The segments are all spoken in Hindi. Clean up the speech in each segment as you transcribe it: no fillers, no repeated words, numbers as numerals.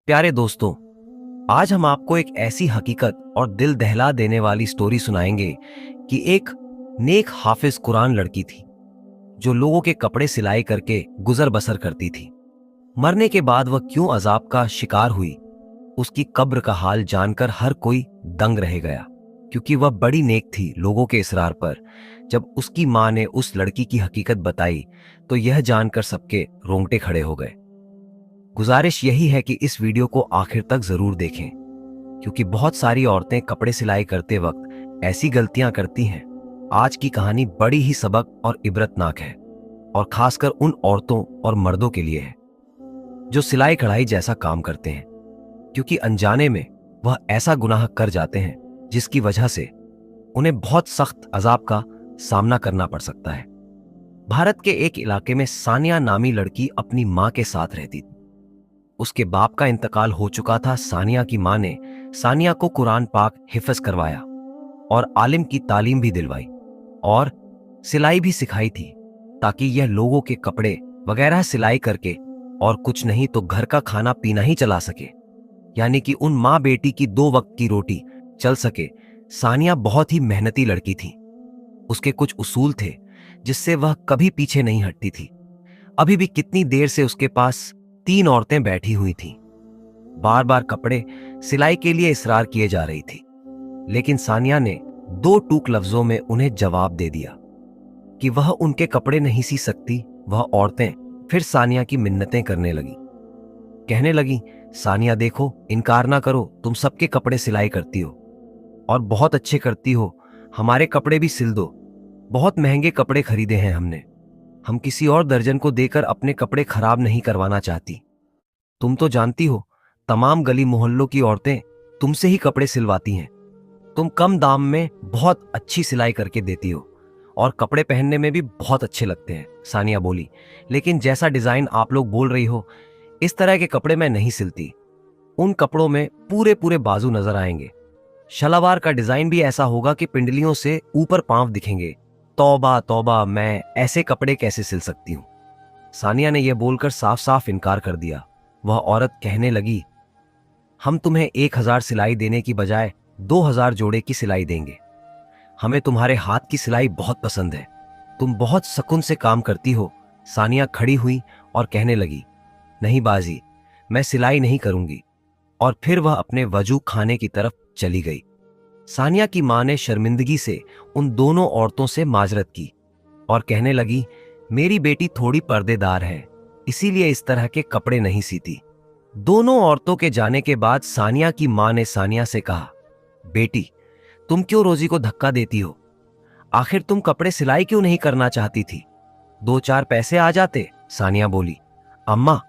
प्यारे दोस्तों, आज हम आपको एक ऐसी हकीकत और दिल दहला देने वाली स्टोरी सुनाएंगे कि एक नेक हाफिज कुरान लड़की थी जो लोगों के कपड़े सिलाई करके गुजर बसर करती थी। मरने के बाद वह क्यों अजाब का शिकार हुई, उसकी कब्र का हाल जानकर हर कोई दंग रह गया, क्योंकि वह बड़ी नेक थी। लोगों के इसरार पर जब उसकी मां ने उस लड़की की हकीकत बताई तो यह जानकर सबके रोंगटे खड़े हो गए। गुजारिश यही है कि इस वीडियो को आखिर तक जरूर देखें, क्योंकि बहुत सारी औरतें कपड़े सिलाई करते वक्त ऐसी गलतियां करती हैं। आज की कहानी बड़ी ही सबक और इबरतनाक है, और खासकर उन औरतों और मर्दों के लिए है जो सिलाई कढ़ाई जैसा काम करते हैं, क्योंकि अनजाने में वह ऐसा गुनाह कर जाते हैं जिसकी वजह से उन्हें बहुत सख्त अजाब का सामना करना पड़ सकता है। भारत के एक इलाके में सानिया नामी लड़की अपनी मां के साथ रहती थी। उसके बाप का इंतकाल हो चुका था। सानिया की मां ने सानिया को कुरान पाक हिफ्ज करवाया और आलिम की तालीम भी दिलवाई और सिलाई भी सिखाई थी, ताकि यह लोगों के कपड़े वगैरह सिलाई करके और कुछ नहीं तो घर का खाना पीना ही चला सके, यानी कि उन मां बेटी की 2 वक्त की रोटी चल सके। सानिया बहुत ही मेहनती लड़की थी। उसके कुछ उसूल थे जिससे वह कभी पीछे नहीं हटती थी। अभी भी कितनी देर से उसके पास 3 औरतें बैठी हुई थीं। बार बार कपड़े सिलाई के लिए इसरार किए जा रही थी, लेकिन सानिया ने 2 टूक लफ्जों में उन्हें जवाब दे दिया कि वह उनके कपड़े नहीं सी सकती। वह औरतें फिर सानिया की मिन्नतें करने लगी, कहने लगी, सानिया देखो, इनकार ना करो, तुम सबके कपड़े सिलाई करती हो और बहुत अच्छे करती हो, हमारे कपड़े भी सिल दो। बहुत महंगे कपड़े खरीदे हैं हमने, हम किसी और दर्जन को देकर अपने कपड़े खराब नहीं करवाना चाहती। तुम तो जानती हो, तमाम गली मोहल्लों की औरतें तुमसे ही कपड़े सिलवाती हैं। तुम कम दाम में बहुत अच्छी सिलाई करके देती हो और कपड़े पहनने में भी बहुत अच्छे लगते हैं। सानिया बोली, लेकिन जैसा डिजाइन आप लोग बोल रही हो, इस तरह के कपड़े मैं नहीं सिलती। उन कपड़ों में पूरे पूरे बाजू नजर आएंगे, शलवार का डिजाइन भी ऐसा होगा कि पिंडलियों से ऊपर पांव दिखेंगे। तौबा तौबा, मैं ऐसे कपड़े कैसे सिल सकती हूं। सानिया ने यह बोलकर साफ साफ इनकार कर दिया। वह औरत कहने लगी, हम तुम्हें 1000 सिलाई देने की बजाय 2000 जोड़े की सिलाई देंगे। हमें तुम्हारे हाथ की सिलाई बहुत पसंद है, तुम बहुत सुकून से काम करती हो। सानिया खड़ी हुई और कहने लगी, नहीं बाजी, मैं सिलाई नहीं करूंगी। और फिर वह अपने वजू खाने की तरफ चली गई। सानिया की मां ने शर्मिंदगी से उन दोनों औरतों से माजरत की और कहने लगी, मेरी बेटी थोड़ी पर्देदार है, इसीलिए इस तरह के कपड़े नहीं सीती। दोनों औरतों के जाने के बाद सानिया की मां ने सानिया से कहा, बेटी, तुम क्यों रोजी को धक्का देती हो? आखिर तुम कपड़े सिलाई क्यों नहीं करना चाहती थी? 2-4 पैसे आ जाते। सानिया बोली, अम्मा,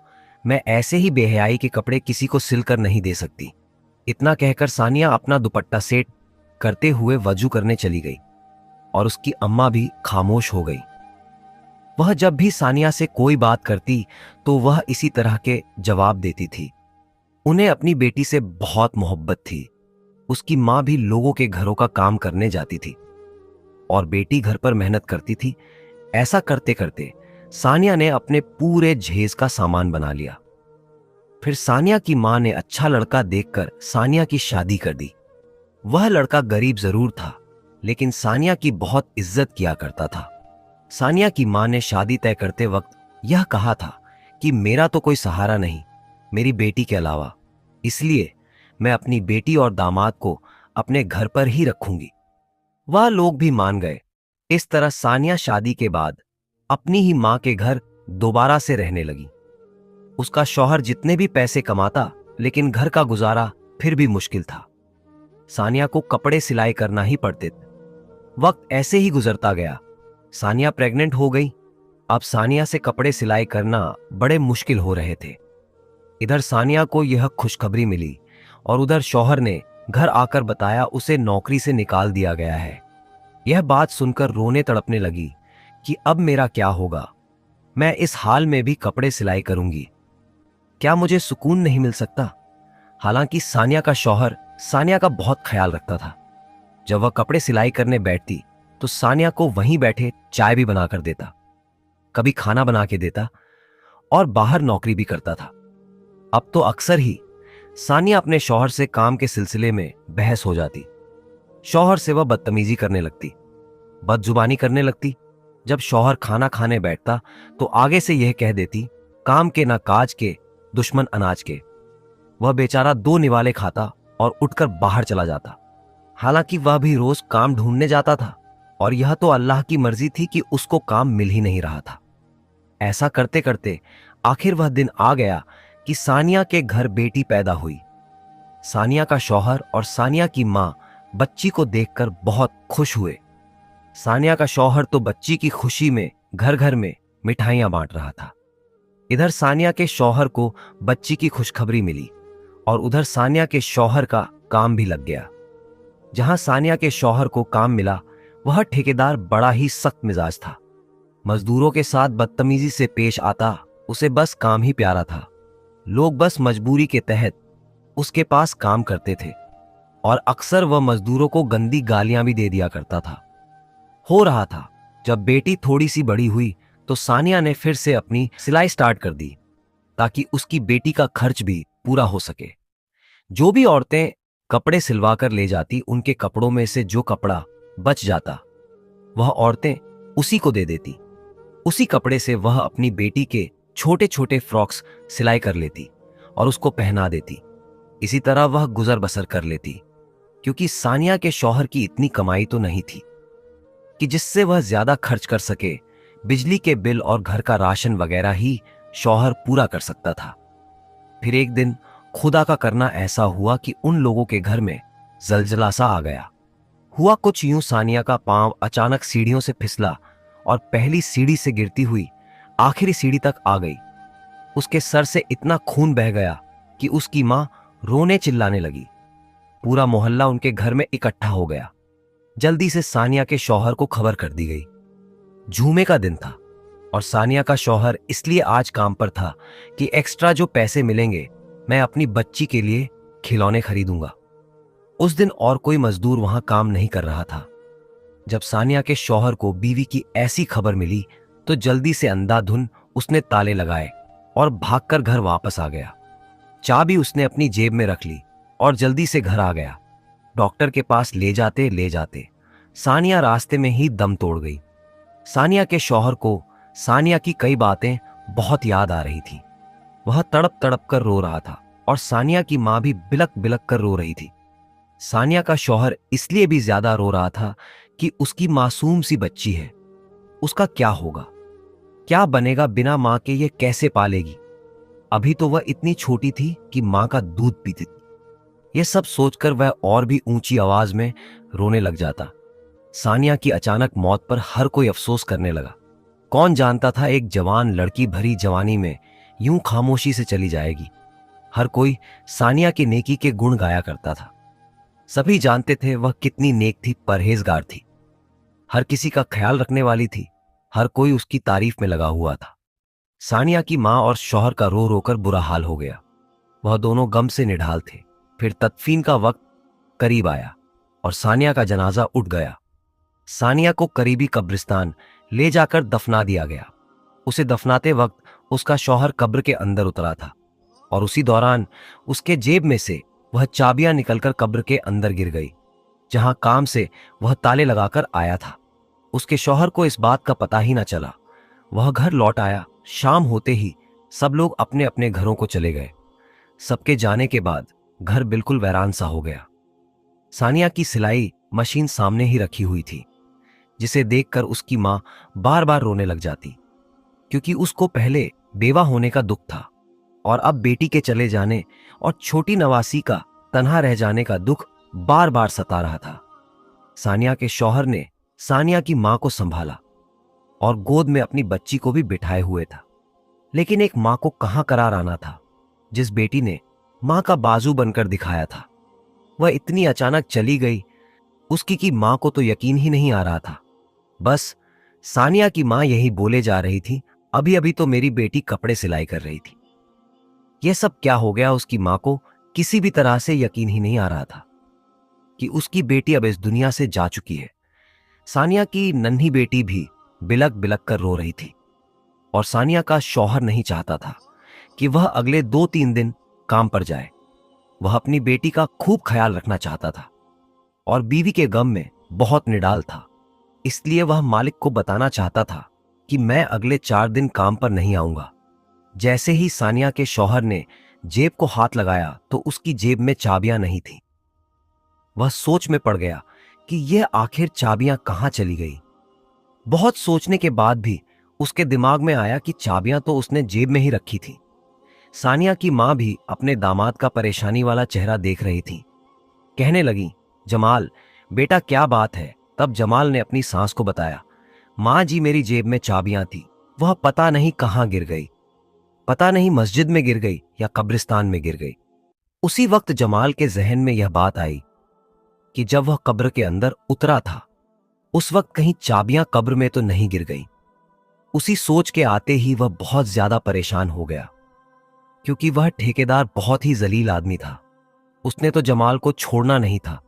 मैं ऐसे ही बेहयाई के कपड़े किसी को सिलकर नहीं दे सकती। इतना कहकर सानिया अपना दुपट्टा सेट करते हुए वजू करने चली गई और उसकी अम्मा भी खामोश हो गई। वह जब भी सानिया से कोई बात करती तो वह इसी तरह के जवाब देती थी। उन्हें अपनी बेटी से बहुत मोहब्बत थी। उसकी मां भी लोगों के घरों का काम करने जाती थी और बेटी घर पर मेहनत करती थी। ऐसा करते करते सानिया ने अपने पूरे जहेज का सामान बना लिया। फिर सानिया की मां ने अच्छा लड़का देखकर सानिया की शादी कर दी। वह लड़का गरीब जरूर था, लेकिन सानिया की बहुत इज्जत किया करता था। सानिया की मां ने शादी तय करते वक्त यह कहा था कि मेरा तो कोई सहारा नहीं मेरी बेटी के अलावा, इसलिए मैं अपनी बेटी और दामाद को अपने घर पर ही रखूंगी। वह लोग भी मान गए। इस तरह सानिया शादी के बाद अपनी ही मां के घर दोबारा से रहने लगी। उसका शौहर जितने भी पैसे कमाता, लेकिन घर का गुजारा फिर भी मुश्किल था। सानिया को कपड़े सिलाई करना ही पड़ते थे। वक्त ऐसे ही गुजरता गया। सानिया प्रेग्नेंट हो गई। अब सानिया से कपड़े सिलाई करना बड़े मुश्किल हो रहे थे। इधर सानिया को यह खुशखबरी मिली और उधर शौहर ने घर आकर बताया उसे नौकरी से निकाल दिया गया है। यह बात सुनकर रोने तड़पने लगी कि अब मेरा क्या होगा, मैं इस हाल में भी कपड़े सिलाई करूंगी, क्या मुझे सुकून नहीं मिल सकता? हालांकि सानिया का शौहर सानिया का बहुत ख्याल रखता था। जब वह कपड़े सिलाई करने बैठती तो सानिया को वहीं बैठे चाय भी बनाकर देता, कभी खाना बना के देता और बाहर नौकरी भी करता था। अब तो अक्सर ही सानिया अपने शौहर से काम के सिलसिले में बहस हो जाती। शौहर से वह बदतमीजी करने लगती, बदजुबानी करने लगती। जब शौहर खाना खाने बैठता तो आगे से यह कह देती, काम के ना काज के, दुश्मन अनाज के। वह बेचारा दो निवाले खाता और उठकर बाहर चला जाता। हालांकि वह भी रोज काम ढूंढने जाता था और यह तो अल्लाह की मर्जी थी कि उसको काम मिल ही नहीं रहा था। ऐसा करते करते आखिर वह दिन आ गया कि सानिया के घर बेटी पैदा हुई। सानिया का शौहर और सानिया की मां बच्ची को देखकर बहुत खुश हुए। सानिया का शौहर तो बच्ची की खुशी में घर घर में मिठाइयां बांट रहा था। इधर सानिया के शौहर को बच्ची की खुशखबरी मिली और उधर सानिया के शौहर का काम भी लग गया। जहां सानिया के शौहर को काम मिला, वह ठेकेदार बड़ा ही सख्त मिजाज था। मजदूरों के साथ बदतमीजी से पेश आता, उसे बस काम ही प्यारा था। लोग बस मजबूरी के तहत उसके पास काम करते थे और अक्सर वह मजदूरों को गंदी गालियां भी दे दिया करता था। हो रहा था, जब बेटी थोड़ी सी बड़ी हुई तो सानिया ने फिर से अपनी सिलाई स्टार्ट कर दी ताकि उसकी बेटी का खर्च भी पूरा हो सके। जो भी औरतें कपड़े सिलवा कर ले जाती, उनके कपड़ों में से जो कपड़ा बच जाता वह औरतें उसी को दे देती। उसी कपड़े से वह अपनी बेटी के छोटे छोटे फ्रॉक्स सिलाई कर लेती और उसको पहना देती। इसी तरह वह गुजर बसर कर लेती, क्योंकि सानिया के शौहर की इतनी कमाई तो नहीं थी कि जिससे वह ज्यादा खर्च कर सके। बिजली के बिल और घर का राशन वगैरह ही शौहर पूरा कर सकता था। फिर एक दिन खुदा का करना ऐसा हुआ कि उन लोगों के घर में जलजला सा आ गया। हुआ कुछ यूं, सानिया का पांव अचानक सीढ़ियों से फिसला और पहली सीढ़ी से गिरती हुई आखिरी सीढ़ी तक आ गई। उसके सर से इतना खून बह गया कि उसकी मां रोने चिल्लाने लगी। पूरा मोहल्ला उनके घर में इकट्ठा हो गया। जल्दी से सानिया के शौहर को खबर कर दी गई। जुमे का दिन था और सानिया का शौहर इसलिए आज काम पर था कि एक्स्ट्रा जो पैसे मिलेंगे मैं अपनी बच्ची के लिए खिलौने खरीदूंगा। उस दिन और कोई मजदूर वहां काम नहीं कर रहा था। जब सानिया के शौहर को बीवी की ऐसी खबर मिली तो जल्दी से अंधाधुन उसने ताले लगाए और भागकर घर वापस आ गया। चाबी उसने अपनी जेब में रख ली और जल्दी से घर आ गया। डॉक्टर के पास ले जाते सानिया रास्ते में ही दम तोड़ गई। सानिया के शौहर को सानिया की कई बातें बहुत याद आ रही थी। वह तड़प तड़प कर रो रहा था और सानिया की मां भी बिलक बिलक कर रो रही थी। सानिया का शौहर इसलिए भी ज्यादा रो रहा था कि उसकी मासूम सी बच्ची है। उसका क्या होगा, क्या बनेगा बिना मां के, ये कैसे पालेगी। अभी तो वह इतनी छोटी थी कि मां का दूध पीती थी। यह सब सोचकर वह और भी ऊंची आवाज में रोने लग जाता। सानिया की अचानक मौत पर हर कोई अफसोस करने लगा। कौन जानता था एक जवान लड़की भरी जवानी में यूं खामोशी से चली जाएगी। हर कोई सानिया की नेकी के गुण गाया करता था। सभी जानते थे वह कितनी नेक थी, परहेजगार थी, हर किसी का ख्याल रखने वाली थी। हर कोई उसकी तारीफ में लगा हुआ था। सानिया की मां और शौहर का रो रोकर बुरा हाल हो गया। वह दोनों गम से निढाल थे। फिर तदफीन का वक्त करीब आया और सानिया का जनाजा उठ गया। सानिया को करीबी कब्रिस्तान ले जाकर दफना दिया गया। उसे दफनाते वक्त उसका शौहर कब्र के अंदर उतरा था और उसी दौरान उसके जेब में से वह चाबियां निकलकर कब्र के अंदर गिर गई, जहां काम से वह ताले लगाकर आया था। उसके शौहर को इस बात का पता ही ना चला। वह घर लौट आया। शाम होते ही सब लोग अपने अपने घरों को चले गए। सबके जाने के बाद घर बिल्कुल वीरान सा हो गया। सानिया की सिलाई मशीन सामने ही रखी हुई थी, जिसे देखकर उसकी मां बार बार रोने लग जाती, क्योंकि उसको पहले बेवा होने का दुख था और अब बेटी के चले जाने और छोटी नवासी का तन्हा रह जाने का दुख बार बार सता रहा था। सानिया के शौहर ने सानिया की मां को संभाला और गोद में अपनी बच्ची को भी बिठाए हुए था। लेकिन एक मां को कहां करार आना था, जिस बेटी ने मां का बाजू बनकर दिखाया था। वह इतनी अचानक चली गई, उसकी की मां को तो यकीन ही नहीं आ रहा था। बस सानिया की मां यही बोले जा रही थी, अभी अभी तो मेरी बेटी कपड़े सिलाई कर रही थी। यह सब क्या हो गया, उसकी मां को किसी भी तरह से यकीन ही नहीं आ रहा था कि उसकी बेटी अब इस दुनिया से जा चुकी है। सानिया की नन्ही बेटी भी बिलक बिलक कर रो रही थी और सानिया का शौहर नहीं चाहता था कि वह अगले 2-3 दिन काम पर जाए। वह अपनी बेटी का खूब ख्याल रखना चाहता था और बीवी के गम में बहुत निडाल था। इसलिए वह मालिक को बताना चाहता था कि मैं अगले 4 दिन काम पर नहीं आऊंगा। जैसे ही सानिया के शौहर ने जेब को हाथ लगाया तो उसकी जेब में चाबियां नहीं थीं। वह सोच में पड़ गया कि यह आखिर चाबियां कहां चली गई। बहुत सोचने के बाद भी उसके दिमाग में आया कि चाबियां तो उसने जेब में ही रखी थी। सानिया की मां भी अपने दामाद का परेशानी वाला चेहरा देख रही थी। कहने लगी, जमाल बेटा क्या बात है? तब जमाल ने अपनी सास को बताया, मां जी मेरी जेब में चाबियां थी, वह पता नहीं कहां गिर गई। पता नहीं मस्जिद में गिर गई या कब्रिस्तान में गिर गई। उसी वक्त जमाल के जहन में यह बात आई कि जब वह कब्र के अंदर उतरा था उस वक्त कहीं चाबियां कब्र में तो नहीं गिर गई। उसी सोच के आते ही वह बहुत ज्यादा परेशान हो गया, क्योंकि वह ठेकेदार बहुत ही जलील आदमी था। उसने तो जमाल को छोड़ना नहीं था।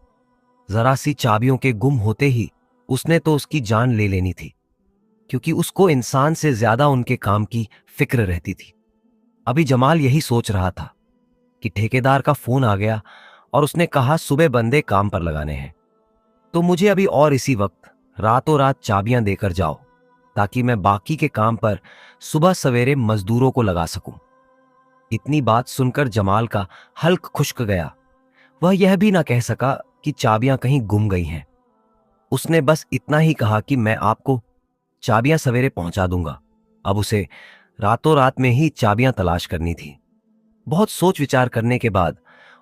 जरा सी चाबियों के गुम होते ही उसने तो उसकी जान ले लेनी थी, क्योंकि उसको इंसान से ज्यादा उनके काम की फिक्र रहती थी। अभी जमाल यही सोच रहा था कि ठेकेदार का फोन आ गया और उसने कहा, सुबह बंदे काम पर लगाने हैं, तो मुझे अभी और इसी वक्त रातों रात चाबियां देकर जाओ, ताकि मैं बाकी के काम पर सुबह सवेरे मजदूरों को लगा सकूं। इतनी बात सुनकर जमाल का हल्क खुश्क गया। वह यह भी ना कह सका कि चाबियां कहीं गुम गई हैं। उसने बस इतना ही कहा कि मैं आपको चाबियां सवेरे पहुंचा दूंगा। अब उसे रातों रात में ही चाबियां तलाश करनी थी। बहुत सोच विचार करने के बाद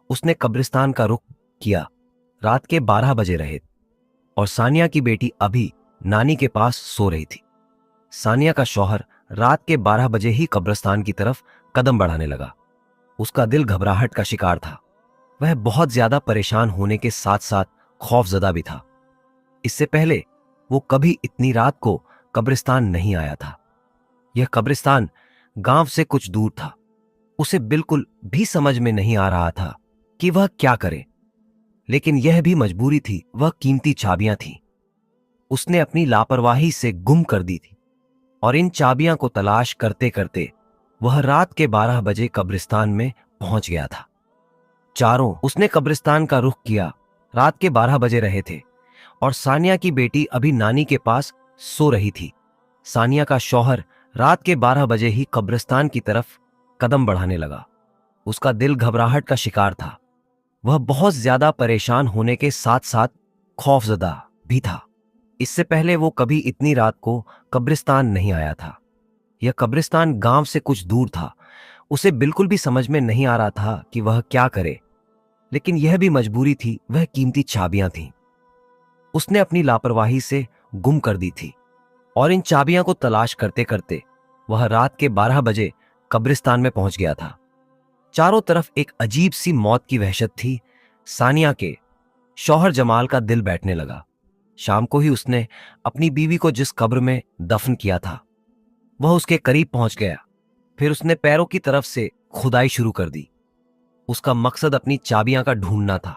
उसने कब्रिस्तान का रुख किया। रात के 12 बजे रहे और सानिया की बेटी अभी नानी के पास सो रही थी। सानिया का शौहर रात के 12 बजे ही कब्रिस्तान की तरफ कदम बढ़ाने लगा। उसका दिल घबराहट का शिकार था। वह बहुत ज्यादा परेशान होने के साथ साथ खौफजदा भी था। इससे पहले वो कभी इतनी रात को कब्रिस्तान नहीं आया था। यह कब्रिस्तान गांव से कुछ दूर था। उसे बिल्कुल भी समझ में नहीं आ रहा था कि वह क्या करे, लेकिन यह भी मजबूरी थी। वह कीमती चाबियां थीं, उसने अपनी लापरवाही से गुम कर दी थी और इन चाबियां को तलाश करते करते वह रात के 12 बजे कब्रिस्तान में पहुंच गया था। चारों उसने कब्रिस्तान का रुख किया। रात के 12 बजे रहे थे और सानिया की बेटी अभी नानी के पास सो रही थी। सानिया का शौहर रात के 12 बजे ही कब्रिस्तान की तरफ कदम बढ़ाने लगा। उसका दिल घबराहट का शिकार था। वह बहुत ज्यादा परेशान होने के साथ साथ खौफजदा भी था। इससे पहले वो कभी इतनी रात को कब्रिस्तान नहीं आया था। यह कब्रिस्तान गांव से कुछ दूर था। उसे बिल्कुल भी समझ में नहीं आ रहा था कि वह क्या करे, लेकिन यह भी मजबूरी थी। वह कीमती चाबियां थीं, उसने अपनी लापरवाही से गुम कर दी थी और इन चाबियां को तलाश करते करते वह रात के 12 बजे कब्रिस्तान में पहुंच गया था। चारों तरफ एक अजीब सी मौत की वहशत थी। सानिया के शौहर जमाल का दिल बैठने लगा। शाम को ही उसने अपनी बीवी को जिस कब्र में दफन किया था वह उसके करीब पहुंच गया। फिर उसने पैरों की तरफ से खुदाई शुरू कर दी। उसका मकसद अपनी चाबियां का ढूंढना था।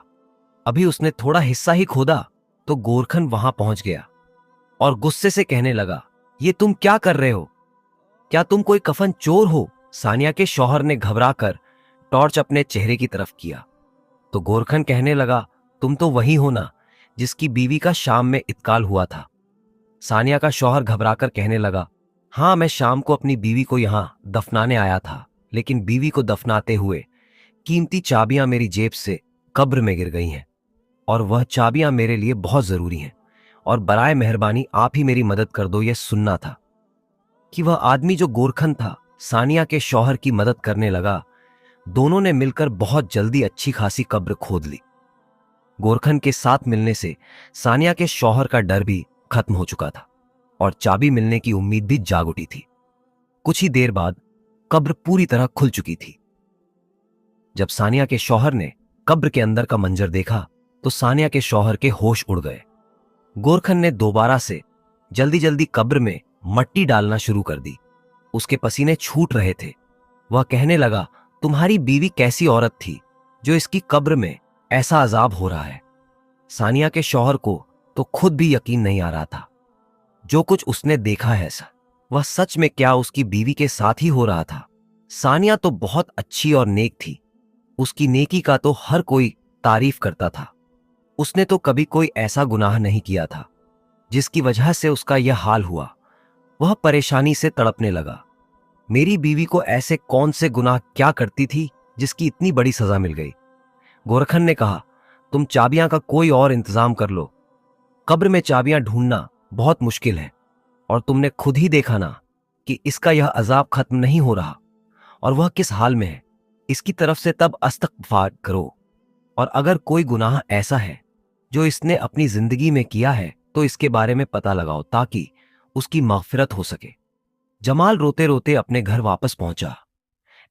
अभी उसने थोड़ा हिस्सा ही खोदा तो गोरखन वहां पहुंच गया और गुस्से से कहने लगा, ये तुम क्या कर रहे हो? क्या तुम कोई कफन चोर हो? सानिया के शौहर ने घबराकर टॉर्च अपने चेहरे की तरफ किया तो गोरखन कहने लगा, तुम तो वही हो ना जिसकी बीवी का शाम में इंतकाल हुआ था। सानिया का शौहर घबराकर कहने लगा, हाँ मैं शाम को अपनी बीवी को यहां दफनाने आया था, लेकिन बीवी को दफनाते हुए कीमती चाबियां मेरी जेब से कब्र में गिर गई हैं और वह चाबियां मेरे लिए बहुत जरूरी हैं और बराए मेहरबानी आप ही मेरी मदद कर दो। यह सुनना था कि वह आदमी जो गोरखन था सानिया के शौहर की मदद करने लगा। दोनों ने मिलकर बहुत जल्दी अच्छी खासी कब्र खोद ली। गोरखन के साथ मिलने से सानिया के शौहर का डर भी खत्म हो चुका था और चाबी मिलने की उम्मीद भी जाग उठी थी। कुछ ही देर बाद कब्र पूरी तरह खुल चुकी थी। जब सानिया के शौहर ने कब्र के अंदर का मंजर देखा तो सानिया के शौहर के होश उड़ गए। गोरखन ने दोबारा से जल्दी जल्दी कब्र में मट्टी डालना शुरू कर दी। उसके पसीने छूट रहे थे। वह कहने लगा, तुम्हारी बीवी कैसी औरत थी जो इसकी कब्र में ऐसा अजाब हो रहा है? सानिया के शौहर को तो खुद भी यकीन नहीं आ रहा था। जो कुछ उसने देखा है ऐसा वह सच में क्या उसकी बीवी के साथ ही हो रहा था? सानिया तो बहुत अच्छी और नेक थी। उसकी नेकी का तो हर कोई तारीफ करता था। उसने तो कभी कोई ऐसा गुनाह नहीं किया था जिसकी वजह से उसका यह हाल हुआ। वह परेशानी से तड़पने लगा। मेरी बीवी को ऐसे कौन से गुनाह क्या करती थी जिसकी इतनी बड़ी सजा मिल गई? गोरखन ने कहा, तुम चाबियां का कोई और इंतजाम कर लो। कब्र में चाबियां ढूंढना बहुत मुश्किल है, और तुमने खुद ही देखा ना कि इसका यह अजाब खत्म नहीं हो रहा, और वह किस हाल में है। इसकी तरफ से तब इस्तग़फ़ार करो, और अगर कोई गुनाह ऐसा है जो इसने अपनी जिंदगी में किया है तो इसके बारे में पता लगाओ ताकि उसकी मग़फ़िरत हो सके। जमाल रोते रोते अपने घर वापस पहुंचा।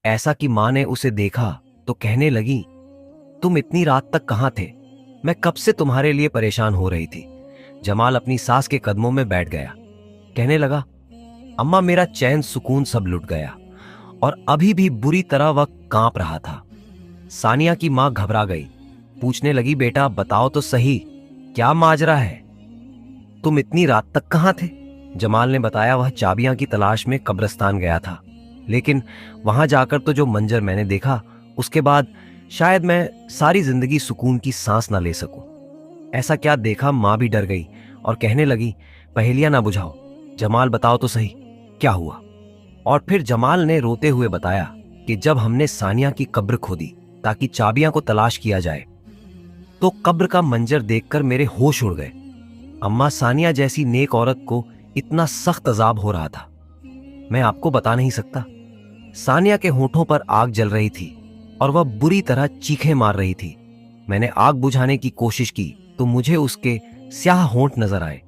ऐसा कि मां ने उसे देखा तो कहने लगी, तुम इतनी रात तक कहां थे? मैं कब से तुम्हारे लिए परेशान हो रही थी। जमाल अपनी सास के कदमों में बैठ गया। कहने लगा, अम्मा, मेरा चैन सुकून सब लुट गया, और अभी भी बुरी तरह वह कांप रहा था। सानिया की मां घबरा गई। पूछने लगी, बेटा बताओ तो सही, क्या माजरा है? तुम इतनी रात तक कहां थे? जमाल ने बताया, वह चाबियां की तलाश में कब्रिस्तान गया था, लेकिन वहां जाकर तो जो मंजर मैंने देखा, उसके बाद शायद मैं सारी जिंदगी सुकून की सांस ना ले सकूं। ऐसा क्या देखा? मां भी डर गई और कहने लगी, पहेलियां ना बुझाओ, जमाल बताओ तो सही, क्या हुआ? और फिर जमाल ने रोते हुए बताया कि जब हमने सानिया की कब्र खोदी ताकि चाबियां को तलाश किया जाए, तो कब्र का मंजर देखकर मेरे होश उड़ गए। अम्मा, सानिया जैसी नेक औरत को इतना सख्त अजाब हो रहा था, मैं आपको बता नहीं सकता। सानिया के होठों पर आग जल रही थी और वह बुरी तरह चीखें मार रही थी। मैंने आग बुझाने की कोशिश की तो मुझे उसके स्याह होंठ नजर आए,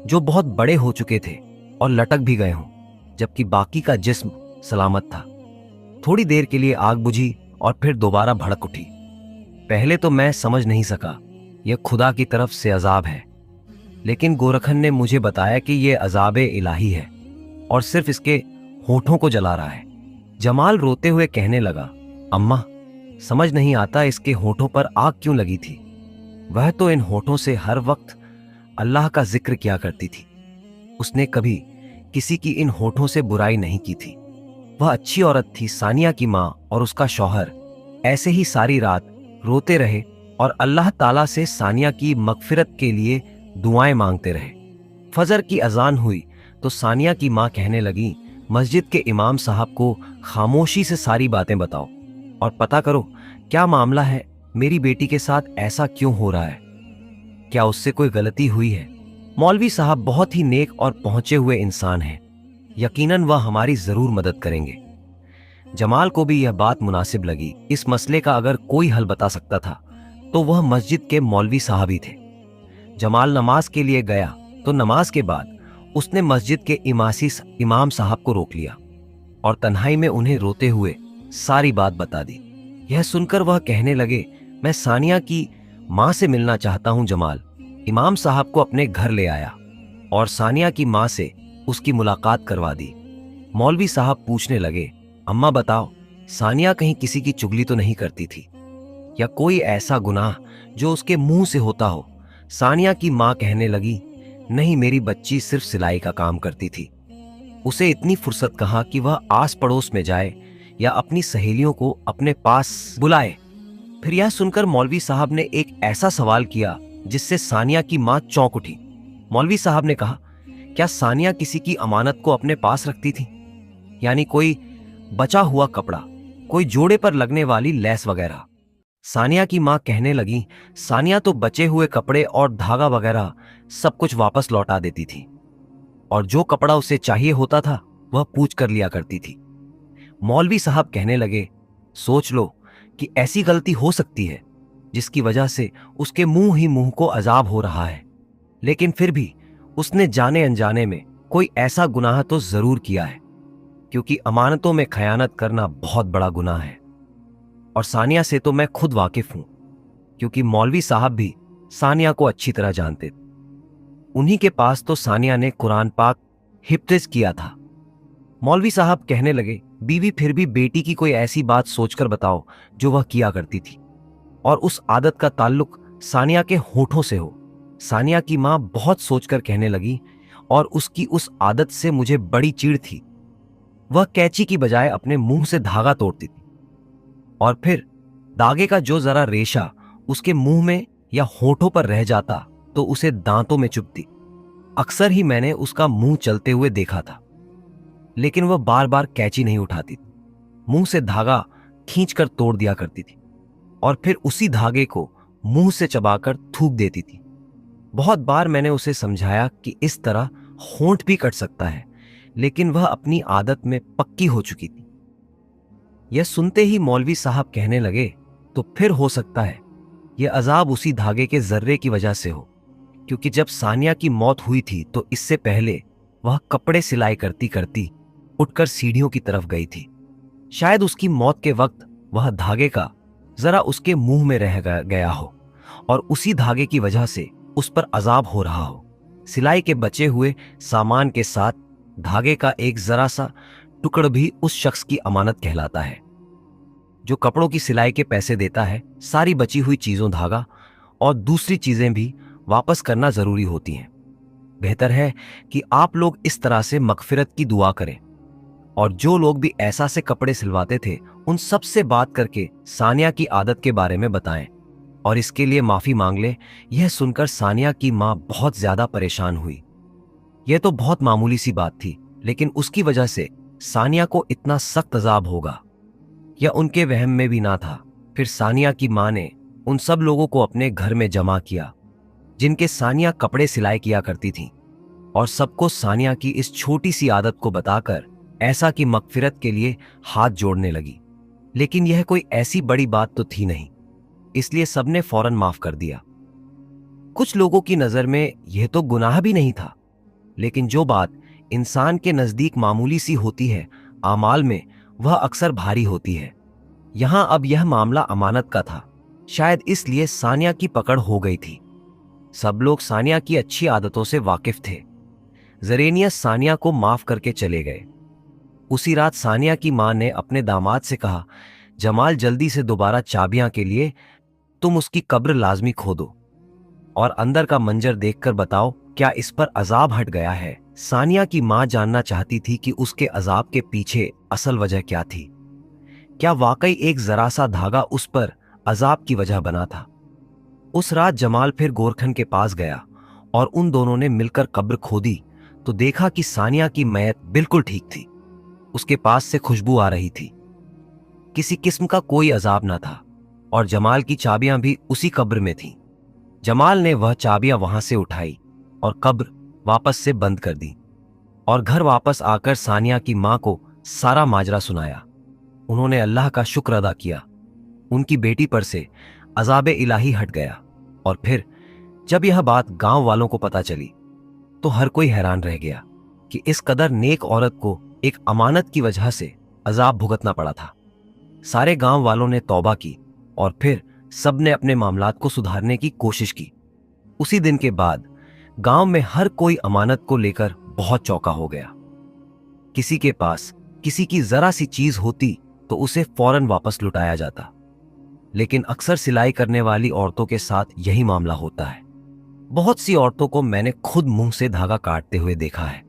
जो बहुत बड़े हो चुके थे और लटक भी गए हों, जबकि बाकी का जिस्म सलामत था। थोड़ी देर के लिए आग बुझी और फिर दोबारा भड़क उठी। पहले तो मैं समझ नहीं सका यह खुदा की तरफ से अजाब है, लेकिन गोरखन ने मुझे बताया कि यह अजाब इलाही है और सिर्फ इसके होठों को जला रहा है। जमाल रोते हुए कहने लगा, अम्मा, समझ नहीं आता इसके होठों पर आग क्यों लगी थी। वह तो इन होठों से हर वक्त अल्लाह का जिक्र किया करती थी। उसने कभी किसी की इन होठों से बुराई नहीं की थी। वह अच्छी औरत थी। सानिया की मां और उसका शौहर ऐसे ही सारी रात रोते रहे और अल्लाह ताला से सानिया की मगफिरत के लिए दुआएं मांगते रहे। फजर की अजान हुई तो सानिया की मां कहने लगी, मस्जिद के इमाम साहब को खामोशी से सारी बातें बताओ और पता करो क्या मामला है, मेरी बेटी के साथ ऐसा क्यों हो रहा है, क्या उससे कोई गलती हुई है। मौलवी साहब बहुत ही नेक और पहुंचे हुए इंसान हैं, यकीनन वह हमारी जरूर मदद करेंगे। जमाल को भी यह बात मुनासिब लगी। इस मसले का अगर कोई हल बता सकता था तो वह मस्जिद के मौलवी साहब ही थे। जमाल नमाज के लिए गया तो नमाज के बाद उसने मस्जिद के इमाम साहब को रोक लिया और तन्हाई में उन्हें रोते हुए सारी बात बता दी। यह सुनकर वह कहने लगे, मैं सानिया की मां से मिलना चाहता हूं। जमाल इमाम साहब को अपने घर ले आया और सानिया की मां से उसकी मुलाकात करवा दी। मौलवी साहब पूछने लगे, अम्मा बताओ, सानिया कहीं किसी की चुगली तो नहीं करती थी या कोई ऐसा गुनाह जो उसके मुंह से होता हो? सानिया की मां कहने लगी, नहीं, मेरी बच्ची सिर्फ सिलाई का काम करती थी। उसे इतनी फुर्सत कहाँ कि वह आस पड़ोस में जाए या अपनी सहेलियों को अपने पास बुलाए। फिर यह सुनकर मौलवी साहब ने एक ऐसा सवाल किया जिससे सानिया की मां चौंक उठी। मौलवी साहब ने कहा, क्या सानिया किसी की अमानत को अपने पास रखती थी, यानी कोई बचा हुआ कपड़ा, कोई जोड़े पर लगने वाली लैस वगैरह? सानिया की मां कहने लगी, सानिया तो बचे हुए कपड़े और धागा वगैरह सब कुछ वापस लौटा देती थी, और जो कपड़ा उसे चाहिए होता था वह पूछ कर लिया करती थी। मौलवी साहब कहने लगे, सोच लो कि ऐसी गलती हो सकती है जिसकी वजह से उसके मुंह ही मुंह को अजाब हो रहा है, लेकिन फिर भी उसने जाने अनजाने में कोई ऐसा गुनाह तो जरूर किया है, क्योंकि अमानतों में खयानत करना बहुत बड़ा गुनाह है। और सानिया से तो मैं खुद वाकिफ हूं, क्योंकि मौलवी साहब भी सानिया को अच्छी तरह जानते। उन्हीं के पास तो सानिया ने कुरान पाक हिफ्ज़ किया था। मौलवी साहब कहने लगे, बीवी, फिर भी बेटी की कोई ऐसी बात सोचकर बताओ जो वह किया करती थी और उस आदत का ताल्लुक सानिया के होठों से हो। सानिया की मां बहुत सोचकर कहने लगी, और उसकी उस आदत से मुझे बड़ी चिढ़ थी। वह कैंची की बजाय अपने मुंह से धागा तोड़ती थी और फिर धागे का जो जरा रेशा उसके मुंह में या होठों पर रह जाता तो उसे दांतों में चुभती। अक्सर ही मैंने उसका मुंह चलते हुए देखा था, लेकिन वह बार बार कैंची नहीं उठाती थी। मुंह से धागा खींचकर तोड़ दिया करती थी और फिर उसी धागे को मुंह से चबाकर थूक देती थी। बहुत बार मैंने उसे समझाया कि इस तरह होंठ भी कट सकता है, लेकिन वह अपनी आदत में पक्की हो चुकी थी। यह सुनते ही मौलवी साहब कहने लगे, तो फिर हो सकता है यह अजाब उसी धागे के जर्रे की वजह से हो, क्योंकि जब सानिया की मौत हुई थी तो इससे पहले वह कपड़े सिलाई करती करती उठकर सीढ़ियों की तरफ गई थी। शायद उसकी मौत के वक्त वह धागे का जरा उसके मुंह में रह गया हो और उसी धागे की वजह से उस पर अजाब हो रहा हो। सिलाई के बचे हुए सामान के साथ धागे का एक जरा सा टुकड़ भी उस शख्स की अमानत कहलाता है जो कपड़ों की सिलाई के पैसे देता है। सारी बची हुई चीजों, धागा और दूसरी चीजें भी वापस करना जरूरी होती हैं। बेहतर है कि आप लोग इस तरह से मगफिरत की दुआ करें और जो लोग भी ऐसा से कपड़े सिलवाते थे उन सब से बात करके सानिया की आदत के बारे में बताएं और इसके लिए माफी मांग ले। यह सुनकर सानिया की मां बहुत ज्यादा परेशान हुई। यह तो बहुत मामूली सी बात थी, लेकिन उसकी वजह से सानिया को इतना सख्त अजाब होगा यह उनके वहम में भी ना था। फिर सानिया की मां ने उन सब लोगों को अपने घर में जमा किया जिनके सानिया कपड़े सिलाई किया करती थी और सबको सानिया की इस छोटी सी आदत को बताकर ऐसा कि मगफिरत के लिए हाथ जोड़ने लगी। लेकिन यह कोई ऐसी बड़ी बात तो थी नहीं, इसलिए सबने फौरन माफ कर दिया। कुछ लोगों की नजर में यह तो गुनाह भी नहीं था, लेकिन जो बात इंसान के नजदीक मामूली सी होती है, आमाल में वह अक्सर भारी होती है। यहां अब यह मामला अमानत का था, शायद इसलिए सानिया की पकड़ हो गई थी। सब लोग सानिया की अच्छी आदतों से वाकिफ थे। जरेनियस सानिया को माफ करके चले गए। उसी रात सानिया की मां ने अपने दामाद से कहा, जमाल जल्दी से दोबारा चाबियां के लिए तुम उसकी कब्र लाजमी खोदो और अंदर का मंजर देखकर बताओ क्या इस पर अजाब हट गया है। सानिया की मां जानना चाहती थी कि उसके अजाब के पीछे असल वजह क्या थी। क्या वाकई एक जरा सा धागा उस पर अजाब की वजह बना था। उस रात जमाल फिर गोरखन के पास गया और उन दोनों ने मिलकर कब्र खोदी तो देखा कि सानिया की मैयत बिल्कुल ठीक थी। उसके पास से खुशबू आ रही थी, किसी किस्म का कोई अजाब ना था और जमाल की चाबियां भी उसी कब्र में थीं। जमाल ने वह चाबियां वहां से उठाई और कब्र वापस से बंद कर दी और घर वापस आकर सानिया की मां को सारा माजरा सुनाया। उन्होंने अल्लाह का शुक्र अदा किया, उनकी बेटी पर से अजाब इलाही हट गया। और फिर जब यह बात गांव वालों को पता चली तो हर कोई हैरान रह गया कि इस कदर नेक औरत को एक अमानत की वजह से अजाब भुगतना पड़ा था। सारे गांव वालों ने तौबा की और फिर सबने अपने मामलात को सुधारने की कोशिश की। उसी दिन के बाद गांव में हर कोई अमानत को लेकर बहुत चौंका हो गया। किसी के पास किसी की जरा सी चीज होती तो उसे फौरन वापस लुटाया जाता, लेकिन अक्सर सिलाई करने वाली औरतों के साथ यही मामला होता है। बहुत सी औरतों को मैंने खुद मुंह से धागा काटते हुए देखा है,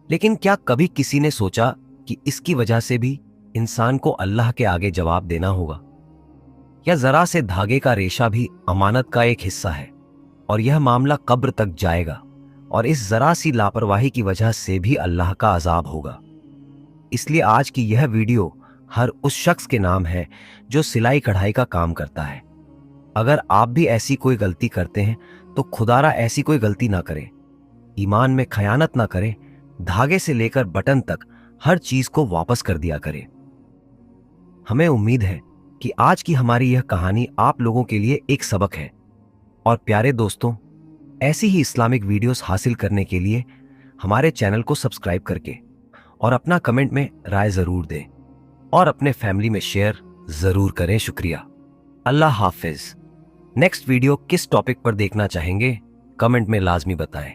लेकिन क्या कभी किसी ने सोचा कि इसकी वजह से भी इंसान को अल्लाह के आगे जवाब देना होगा? या जरा से धागे का रेशा भी अमानत का एक हिस्सा है और यह मामला कब्र तक जाएगा और इस जरा सी लापरवाही की वजह से भी अल्लाह का अजाब होगा। इसलिए आज की यह वीडियो हर उस शख्स के नाम है जो सिलाई कढ़ाई का काम करता है। अगर आप भी ऐसी कोई गलती करते हैं तो खुदारा ऐसी कोई गलती ना करें, ईमान में खयानत ना करें, धागे से लेकर बटन तक हर चीज को वापस कर दिया करें। हमें उम्मीद है कि आज की हमारी यह कहानी आप लोगों के लिए एक सबक है। और प्यारे दोस्तों, ऐसी ही इस्लामिक वीडियोस हासिल करने के लिए हमारे चैनल को सब्सक्राइब करके और अपना कमेंट में राय जरूर दें और अपने फैमिली में शेयर जरूर करें। शुक्रिया। अल्लाह हाफिज। नेक्स्ट वीडियो किस टॉपिक पर देखना चाहेंगे कमेंट में लाजमी बताएं।